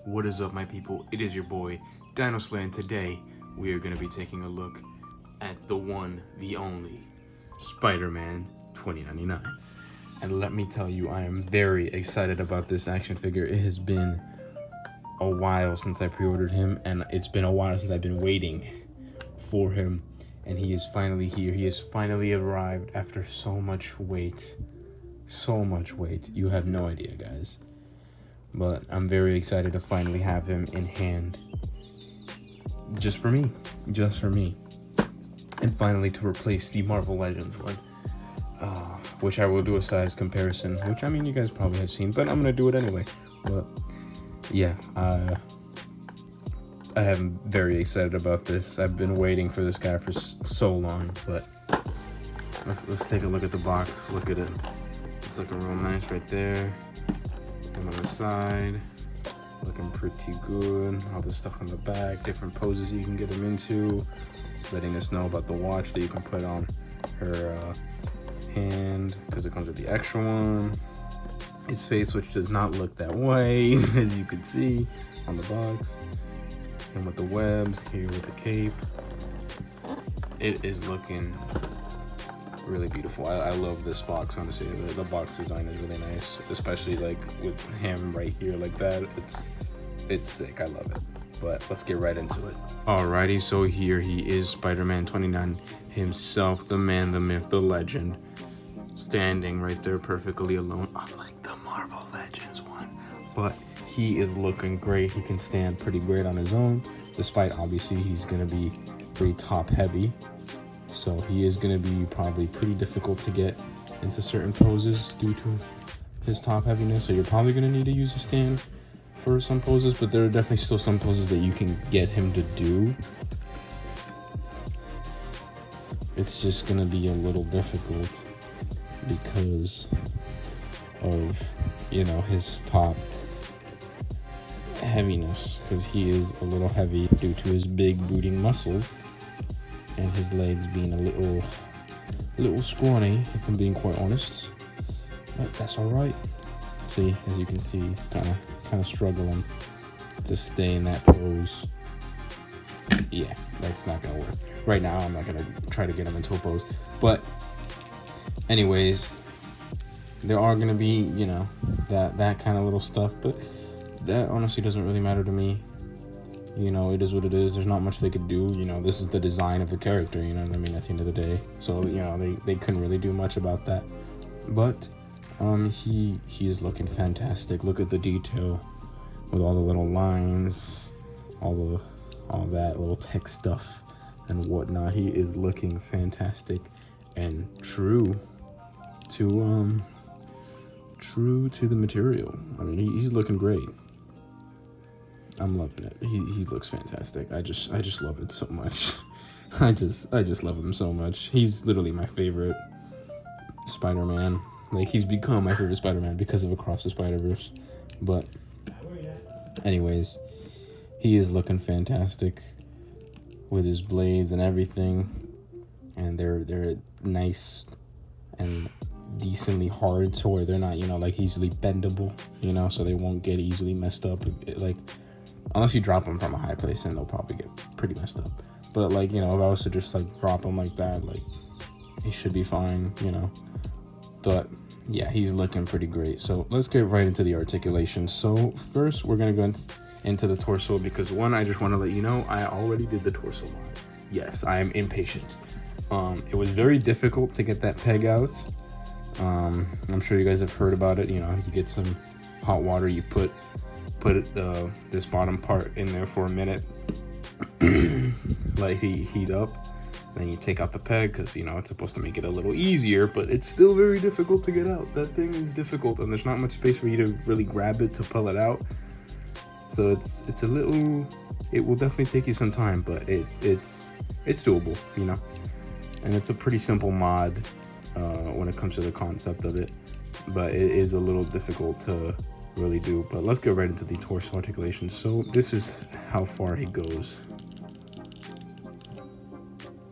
What is up, my people? It is your boy Dino Slayer, and today we are going to be taking a look at the one, the only Spider-Man 2099. And let me tell you, I am very excited about this action figure. It has been a while since I pre-ordered him, and it's been a while since I've been waiting for him, and he is finally here. He has finally arrived after so much wait. So much wait. You have no idea, guys. But I'm very excited to finally have him in hand. Just for me. And finally to replace the Marvel Legends one. Which I will do a size comparison. Which, I mean, you guys probably have seen. But I'm going to do it anyway. But, yeah. I am very excited about this. I've been waiting for this guy for so long. But let's take a look at the box. Look at it. It's looking real nice right there. And on the side, looking pretty good. All the stuff on the back, different poses you can get them into, letting us know about the watch that you can put on her hand, because it comes with the extra one. His face, which does not look that way, as you can see on the box. And with the webs, here with the cape. It is looking really beautiful. I love this box, honestly. The box design is really nice, especially like with him right here like that. It's sick. I love it. But let's get right into it. Alrighty, so here he is, Spider-Man 29 himself, the man, the myth, the legend, standing right there perfectly alone, unlike the Marvel Legends one. But he is looking great. He can stand pretty great on his own, despite obviously he's gonna be pretty top heavy. So he is going to be probably pretty difficult to get into certain poses due to his top heaviness. So you're probably going to need to use a stand for some poses, but there are definitely still some poses that you can get him to do. It's just going to be a little difficult because of, you know, his top heaviness, because he is a little heavy due to his big booting muscles. And his legs being a little scrawny, if I'm being quite honest. But that's all right. See, as you can see, he's kind of struggling to stay in that pose. Yeah, that's not gonna work. Right now, I'm not gonna try to get him into a pose. But anyways, there are gonna be, you know, that kind of little stuff. But that honestly doesn't really matter to me. You know, it is what it is. There's not much they could do. You know, this is the design of the character, you know what I mean, at the end of the day. So, you know, they couldn't really do much about that. But he is looking fantastic. Look at the detail with all the little lines, all that little tech stuff and whatnot. He is looking fantastic and true to the material. I mean, he's looking great. I'm loving it. He looks fantastic. I just love it so much. I just love him so much. He's literally my favorite Spider-Man. Like, he's become my favorite Spider-Man because of Across the Spider-Verse. But anyways, he is looking fantastic with his blades and everything. And they're nice and decently hard to where they're not, you know, like easily bendable, you know, so they won't get easily messed up. Like, unless you drop them from a high place, then they'll probably get pretty messed up. But, like, you know, if I was to just, like, drop them like that, like, he should be fine, you know. But, yeah, he's looking pretty great. So, let's get right into the articulation. So, first, we're going to go into the torso because, one, I just want to let you know, I already did the torso mod. Yes, I am impatient. It was very difficult to get that peg out. I'm sure you guys have heard about it. You know, you get some hot water, you put this bottom part in there for a minute, let it heat up, then you take out the peg, because, you know, it's supposed to make it a little easier, but it's still very difficult to get out. That thing is difficult, and there's not much space for you to really grab it to pull it out. So it's a little, it will definitely take you some time, but it's doable, you know. And it's a pretty simple mod when it comes to the concept of it, but it is a little difficult to really do. But let's get right into the torso articulation. So this is how far he goes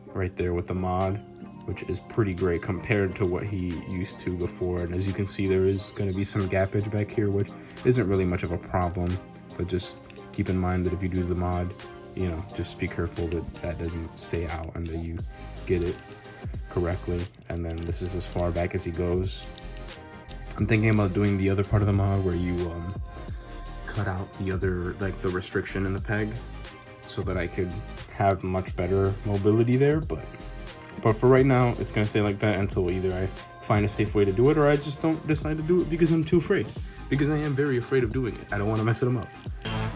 right there with the mod, which is pretty great compared to what he used to before. And as you can see, there is going to be some gappage back here, which isn't really much of a problem, but just keep in mind that if you do the mod, you know, just be careful that that doesn't stay out and that you get it correctly. And then this is as far back as he goes. I'm thinking about doing the other part of the mod where you cut out the other, like the restriction in the peg, so that I could have much better mobility there. But for right now, it's gonna stay like that until either I find a safe way to do it, or I just don't decide to do it because I'm too afraid. Because I am very afraid of doing it. I don't want to mess them up.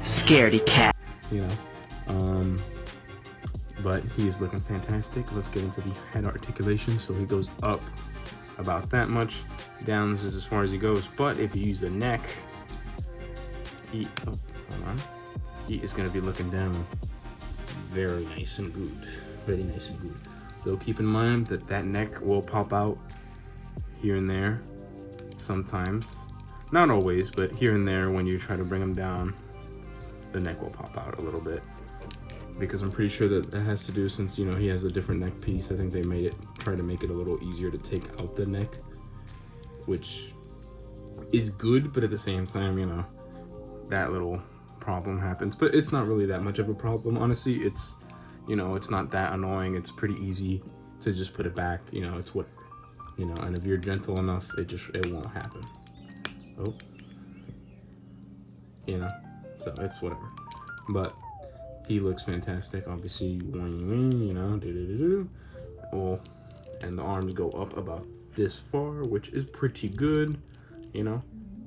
Scaredy cat. You know. But he's looking fantastic. Let's get into the head articulation. So he goes up about that much. Down is as far as he goes. But if you use the neck, he is going to be looking down very nice and good. Very nice and good. Though keep in mind that that neck will pop out here and there sometimes. Not always, but here and there when you try to bring him down, the neck will pop out a little bit. Because I'm pretty sure that has to do, since, you know, he has a different neck piece. I think they try to make it a little easier to take out the neck, which is good, but at the same time, you know, that little problem happens. But it's not really that much of a problem, honestly. It's, you know, it's not that annoying. It's pretty easy to just put it back. You know, it's whatever. You know, and if you're gentle enough, it won't happen. Oh, you know, so it's whatever. But he looks fantastic. Obviously, you know, oh, and the arms go up about this far, which is pretty good. You know,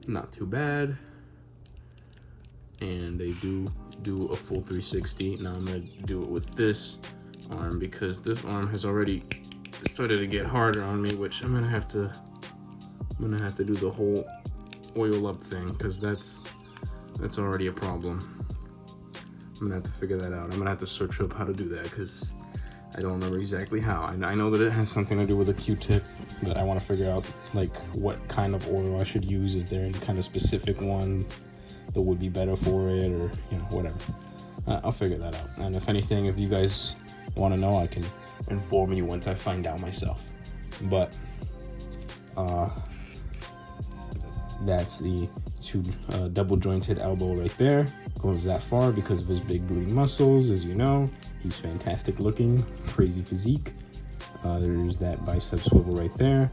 not too bad. And they do a full 360. Now I'm gonna do it with this arm because this arm has already started to get harder on me, which I'm gonna have to do the whole oil up thing, because that's already a problem. I'm gonna have to figure that out. I'm gonna have to search up how to do that, because I don't remember exactly how. I know that it has something to do with a Q-tip, but I want to figure out like what kind of oil I should use. Is there any kind of specific one that would be better for it, or, you know, whatever. I'll figure that out. And if anything, if you guys want to know, I can inform you once I find out myself. But that's the two double jointed elbow right there. Goes that far because of his big booty muscles. As you know, he's fantastic looking, crazy physique. There's that bicep swivel right there.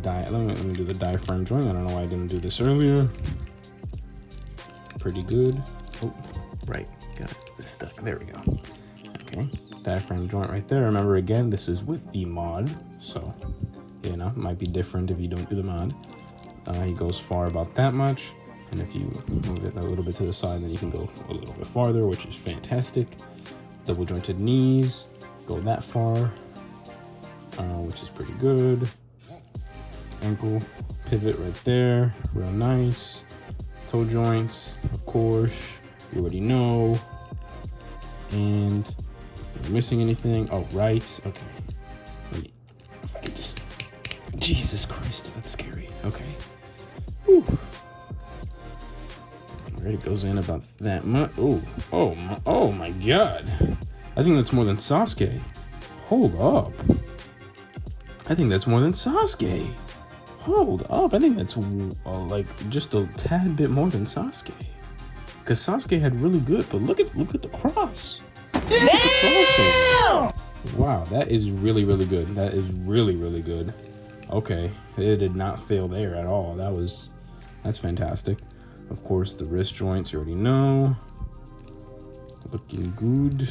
Let me do the diaphragm joint. I don't know why I didn't do this earlier. Pretty good. Oh, right, got it stuck. There we go. Okay, diaphragm joint right there. Remember, again, this is with the mod, so, you know, it might be different if you don't do the mod. He goes far about that much, and if you move it a little bit to the side, then you can go a little bit farther, which is fantastic. Double jointed knees go that far, which is pretty good. Ankle pivot right there, real nice. Toe joints, of course, you already know. And am I missing anything? Oh, right. Okay. Let me, if I can just, Jesus Christ, that's scary. Okay. Whew. All right, it goes in about that much. Oh my God. I think that's more than Sasuke. Hold up. I think that's more than Sasuke. Hold up, I think that's like just a tad bit more than Sasuke. Because Sasuke had really good, but look at the cross. Damn! Wow, that is really, really good. That is really, really good. Okay, it did not fail there at all. That's fantastic. Of course, the wrist joints, you already know. Looking good.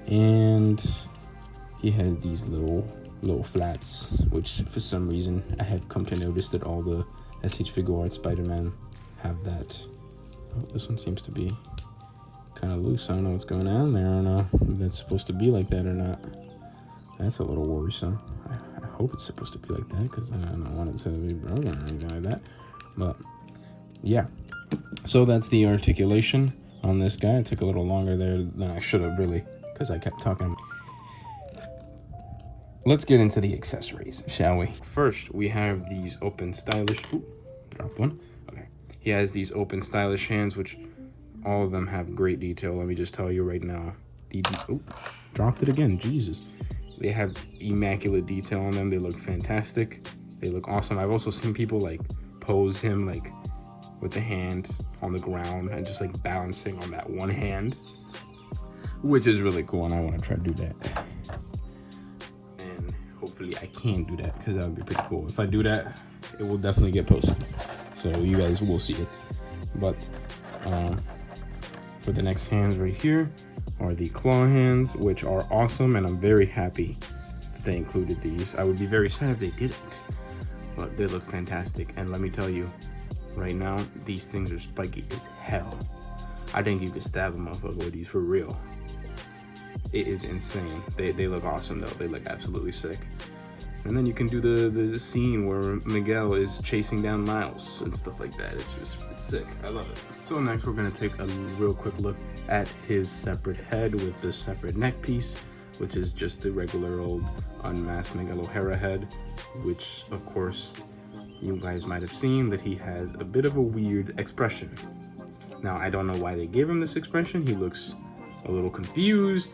And he has these little flats, which for some reason I have come to notice that all the SH Figuarts Spider-Man have that. Oh, this one seems to be kind of loose. I don't know what's going on there. I don't know if that's supposed to be like that or not. That's a little worrisome. I hope it's supposed to be like that, because I don't want it to be broken or anything like that. But yeah, so that's the articulation on this guy. It took a little longer there than I should have, really, because I kept talking. Let's get into the accessories, shall we? First, we have these open stylish... Ooh, dropped one. Okay. He has these open stylish hands, which all of them have great detail. Let me just tell you right now. Oh, dropped it again. Jesus. They have immaculate detail on them. They look fantastic. They look awesome. I've also seen people, like, pose him, like, with the hand on the ground and just like balancing on that one hand, which is really cool, and I want to try to do that. And hopefully I can do that, because that would be pretty cool. If I do that, it will definitely get posted, so you guys will see it. But for the next hands right here are the claw hands, which are awesome, and I'm very happy that they included these. I would be very sad if they didn't, but they look fantastic. And let me tell you, right now, these things are spiky as hell. I think you could stab a motherfucker with these for real. It is insane. They look awesome though. They look absolutely sick. And then you can do the scene where Miguel is chasing down Miles and stuff like that. It's sick. I love it. So next we're gonna take a real quick look at his separate head with the separate neck piece, which is just the regular old unmasked Miguel O'Hara head, which of course you guys might have seen that he has a bit of a weird expression. Now I don't know why they gave him this expression. He looks a little confused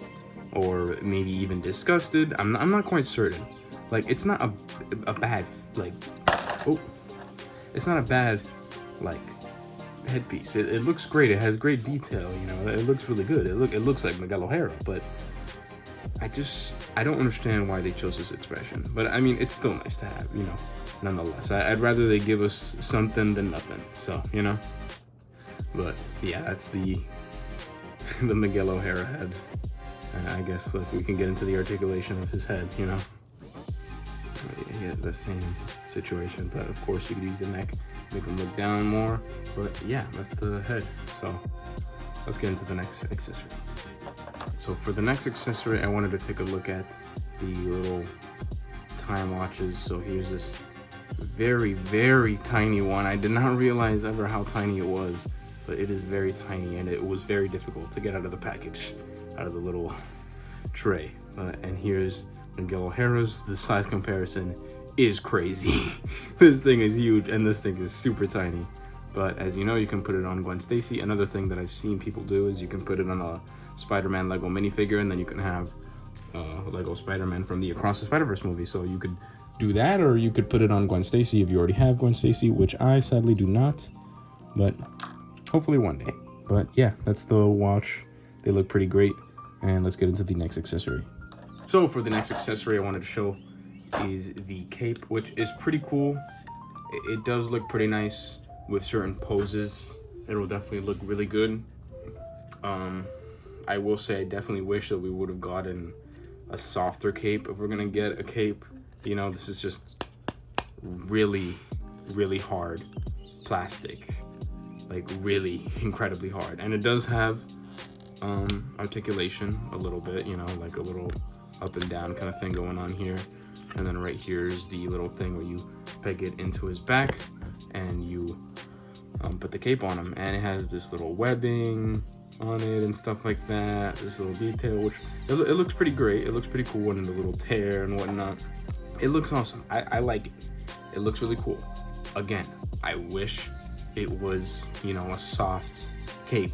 or maybe even disgusted. I'm not quite certain. Like, it's not a bad, like, oh, it's not a bad, like, headpiece. It looks great. It has great detail, you know. It looks really good. It looks like Miguel O'Hara, but I don't understand why they chose this expression. But I mean, it's still nice to have, you know, nonetheless. I'd rather they give us something than nothing, so, you know. But yeah, that's the Miguel O'Hara head. I guess, look, we can get into the articulation of his head, you know. Yeah, the same situation, but of course you could use the neck, make him look down more. But yeah, that's the head. So let's get into the next accessory. So for the next accessory, I wanted to take a look at the little time watches. So here's this very, very tiny one. I did not realize ever how tiny it was, but it is very tiny, and it was very difficult to get out of the package, out of the little tray. And here's Miguel O'Hara's. The size comparison is crazy. This thing is huge and this thing is super tiny. But as you know, you can put it on Gwen Stacy. Another thing that I've seen people do is you can put it on a Spider-Man Lego minifigure, and then you can have Lego Spider-Man from the Across the Spider-Verse movie. So you could do that, or you could put it on Gwen Stacy if you already have Gwen Stacy, which I sadly do not, but hopefully one day. But yeah, that's the watch. They look pretty great. And let's get into the next accessory. So for the next accessory I wanted to show is the cape, which is pretty cool. It does look pretty nice with certain poses. It will definitely look really good. I will say I definitely wish that we would have gotten a softer cape if we're gonna get a cape. You know, this is just really, really hard plastic. Like really incredibly hard. And it does have articulation a little bit, you know, like a little up and down kind of thing going on here. And then right here is the little thing where you peg it into his back and you put the cape on him, and it has this little webbing on it and stuff like that, this little detail, which it looks pretty great. It looks pretty cool, and the little tear and whatnot. It looks awesome. I like it. It looks really cool. Again, I wish it was, you know, a soft cape.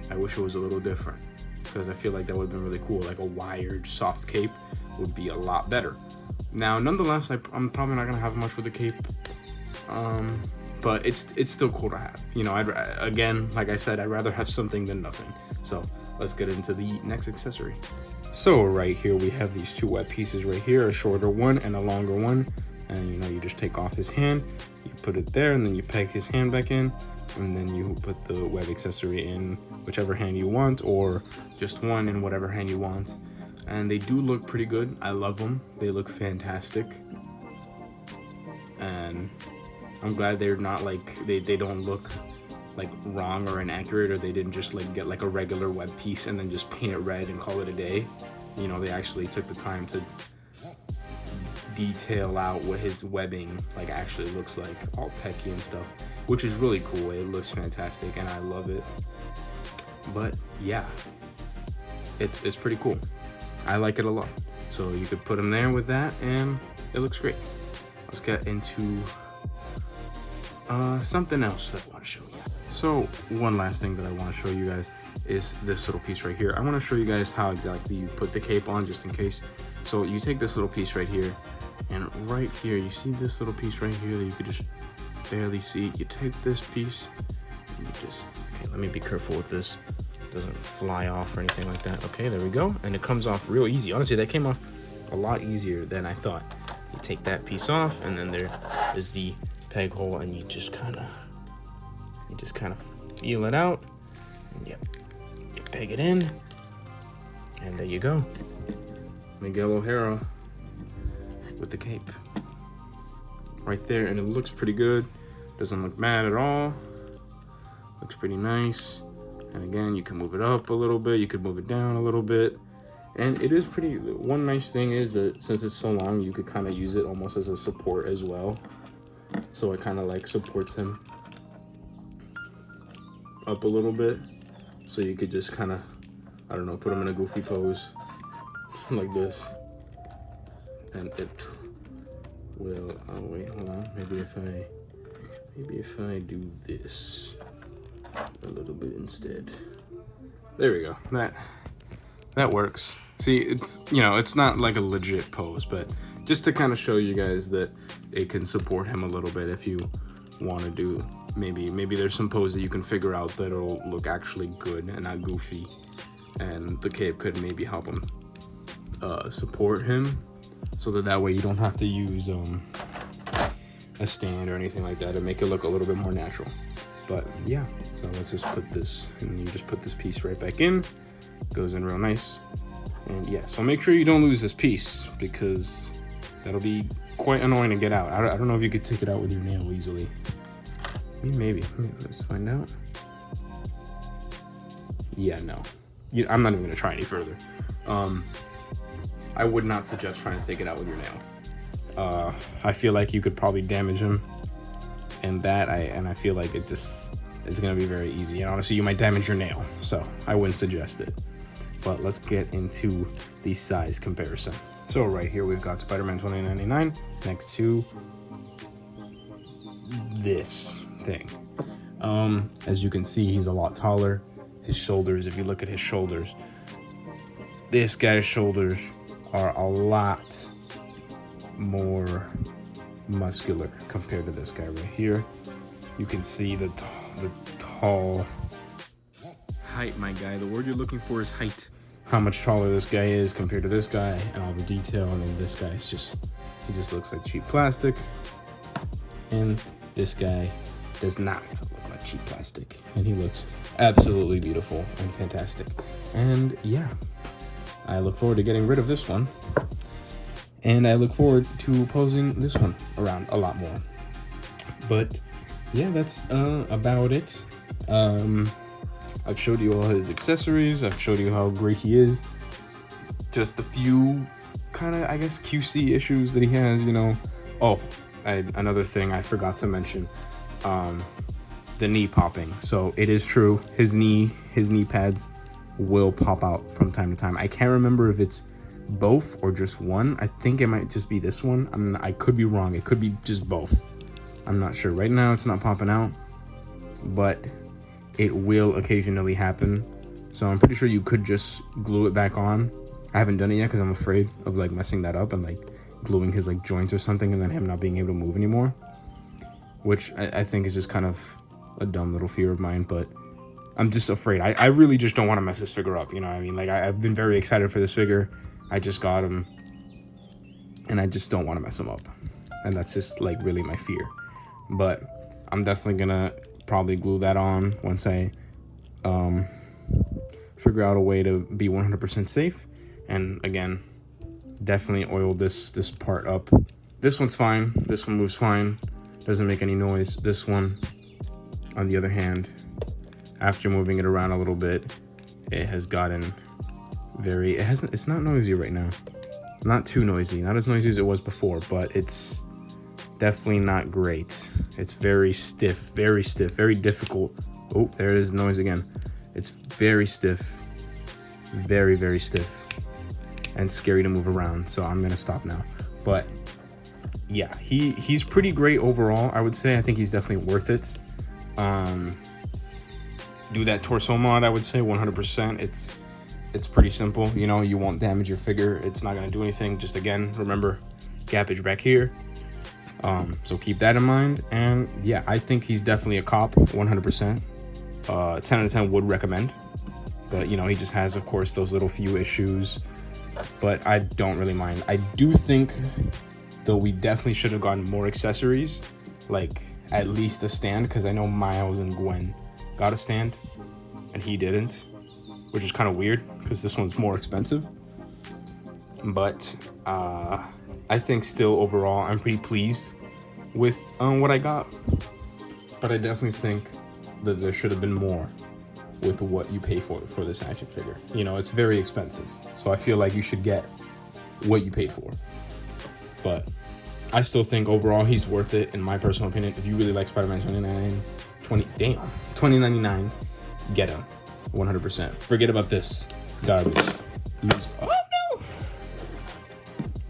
I wish it was a little different, because I feel like that would have been really cool. Like a wired soft cape would be a lot better. Now, nonetheless, I'm probably not gonna have much with the cape, but it's still cool to have. You know, again, like I said, I'd rather have something than nothing. So let's get into the next accessory. So right here we have these two web pieces right here, a shorter one and a longer one. And you know, you just take off his hand, you put it there, and then you peg his hand back in, and then you put the web accessory in whichever hand you want, or just one in whatever hand you want. And they do look pretty good. I love them. They look fantastic. And I'm glad they're not like, they don't look like wrong or inaccurate, or they didn't just like get like a regular web piece and then just paint it red and call it a day. You know, they actually took the time to detail out what his webbing like actually looks like, all techy and stuff, which is really cool. It looks fantastic and I love it. But yeah, it's pretty cool. I like it a lot. So you could put him there with that and it looks great. Let's get into something else that I want to show you. So one last thing that I want to show you guys is this little piece right here. I want to show you guys how exactly you put the cape on, just in case. So you take this little piece right here, and right here you see this little piece right here that you could just barely see it. You take this piece, and you just, okay, let me be careful with this. It doesn't fly off or anything like that. Okay, there we go. And it comes off real easy. Honestly, that came off a lot easier than I thought. You take that piece off, and then there is the peg hole, and you just kind of feel it out. And you peg it in, and there you go. Miguel O'Hara with the cape right there, and it looks pretty good. Doesn't look bad at all. Looks pretty nice. And again, you can move it up a little bit, you could move it down a little bit, and it is pretty. One nice thing is that since it's so long, you could kind of use it almost as a support as well. So it kind of like supports him up a little bit, so you could just kind of, I don't know, put him in a goofy pose like this, and it will, oh wait, hold on, maybe if I do this a little bit instead. There we go. That works. See, it's, you know, it's not like a legit pose, but just to kind of show you guys that it can support him a little bit if you want to do, maybe there's some pose that you can figure out that'll look actually good and not goofy, and the cape could maybe help him support him, so that way you don't have to use a stand or anything like that to make it look a little bit more natural. But yeah, so let's just put this, and you just put this piece right back in. Goes in real nice. And yeah, so make sure you don't lose this piece, because that'll be quite annoying to get out. I don't know if you could take it out with your nail easily. Maybe. Let's find out. Yeah, no. I'm not even gonna try any further. I would not suggest trying to take it out with your nail. I feel like you could probably damage him, and I feel like it's gonna be very easy. And honestly, you might damage your nail, so I wouldn't suggest it. But let's get into the size comparison. So right here we've got Spider-Man 2099 next to this thing. As you can see, he's a lot taller. His shoulders, if you look at his shoulders, this guy's shoulders are a lot more muscular compared to this guy right here. You can see the tall height, my guy. The word you're looking for is height. How much taller this guy is compared to this guy, and all the detail. And then this guy's he just looks like cheap plastic, and this guy does not look like cheap plastic, and he looks absolutely beautiful and fantastic. And yeah, I look forward to getting rid of this one, and I look forward to posing this one around a lot more. But yeah, that's about it. I've showed you all his accessories. I've showed you how great he is. Just a few kind of, I guess, QC issues that he has, you know. Oh, another thing I forgot to mention, the knee popping. So it is true, his knee pads will pop out from time to time. I can't remember if it's both or just one. I think it might just be this one. I could be wrong. It could be just both. I'm not sure. Right now it's not popping out, but it will occasionally happen. So I'm pretty sure you could just glue it back on. I haven't done it yet because I'm afraid of like messing that up and like gluing his like joints or something and then him not being able to move anymore, which I think is just kind of a dumb little fear of mine. But I'm just afraid. I really just don't want to mess this figure up, you know what I mean? Like I've been very excited for this figure. I just got him and I just don't want to mess him up, and that's just like really my fear. But I'm definitely gonna probably glue that on once I figure out a way to be 100% safe. And again, definitely oil this part up. This one's fine. This one moves fine. Doesn't make any noise. This one, on the other hand, after moving it around a little bit, it has gotten it's not noisy right now. Not too noisy. Not as noisy as it was before, but it's definitely not great. It's very stiff, very difficult. Oh, there it is, noise again. It's very stiff, very, very stiff, and scary to move around. So I'm gonna stop now. But yeah, he's pretty great overall, I would say. I think he's definitely worth it. Do that torso mod, I would say 100%. It's pretty simple, you know. You won't damage your figure. It's not gonna do anything. Just again, remember, gappage back here. So keep that in mind. And yeah, I think he's definitely a cop, 100%. 10 out of 10 would recommend. But you know, he just has, of course, those little few issues. But I don't really mind. I do think, though, we definitely should have gotten more accessories, like at least a stand, because I know Miles and Gwen got a stand and he didn't, which is kind of weird because this one's more expensive. But I think still overall I'm pretty pleased with what I got. But I definitely think that there should have been more with what you pay for this action figure. You know, it's very expensive, so I feel like you should get what you paid for. But I still think overall he's worth it, in my personal opinion. If you really like Spider-Man 2099, get him 100%. Forget about this garbage. Oh no!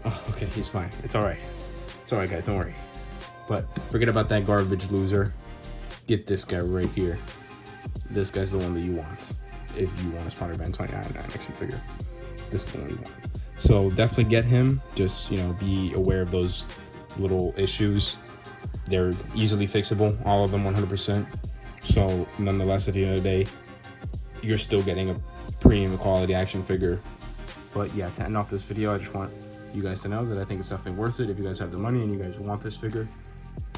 Oh, okay, he's fine. It's all right. It's all right, guys. Don't worry. But forget about that garbage loser. Get this guy right here. This guy's the one that you want if you want a Spider-Man 2099 action figure. This is the one you want. So definitely get him. Just, you know, be aware of those little issues. They're easily fixable, all of them, 100%. So nonetheless, at the end of the day, you're still getting a premium quality action figure. But yeah, to end off this video, I just want you guys to know that I think it's definitely worth it. If you guys have the money and you guys want this figure,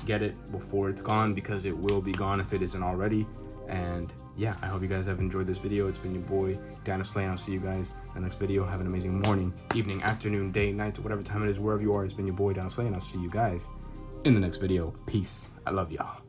get it before it's gone, because it will be gone if it isn't already. And yeah, I hope you guys have enjoyed this video. It's been your boy, Daniel Slay, and I'll see you guys in the next video. Have an amazing morning, evening, afternoon, day, night, whatever time it is, wherever you are. It's been your boy, Daniel Slay, and I'll see you guys in the next video. Peace. I love y'all.